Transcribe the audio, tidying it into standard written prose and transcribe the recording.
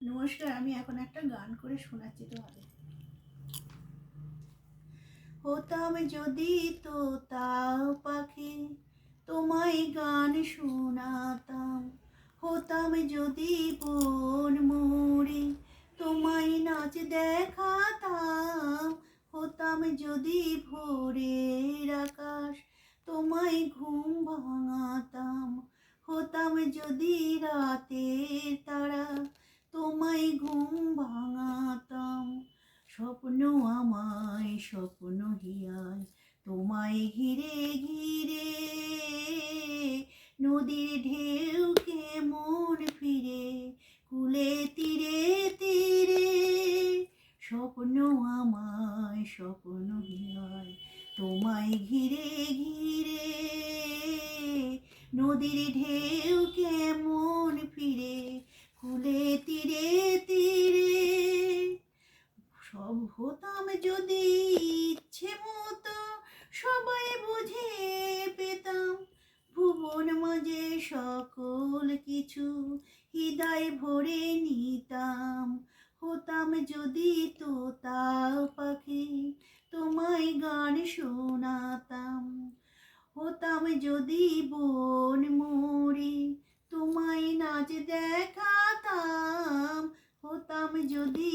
নমস্কার, আমি এখন একটা গান করে শোনাচ্ছি তোমাদের। হতাম যদি তোতা পাখি, তোমায় গান শোনাতাম। হতাম যদি বন মরি, তোমায় নাচ দেখাতাম। হতাম যদি ভোরের আকাশ, তোমায় ঘুম ভাঙাতাম। হতাম যদি রাতের তারা, তোমায় ঘুম ভাঙাতাম। স্বপ্ন আমায় স্বপ্ন হিয়ায়, তোমায় ঘিরে ঘিরে। নদীর ঢেউ কেমন ফিরে, কূলে তীরে তীরে। স্বপ্ন আমায় স্বপ্ন হিয়ায়, তোমায় ঘিরে ঘিরে। নদীর ঢেউ কেমন ফিরে, কূলে তীরে তীরে। সব হতাম যদি ইচ্ছে মতো, সবাই বুঝে পেতাম। ভুবন মাঝে সকল কিছু হৃদয় ভরে নিতাম। হতাম যদি তোতা পাখি, তোমায় গান শোনাতাম। হতাম যদি বন মরি, তোমায় নাচ দেখাতাম। হতাম যদি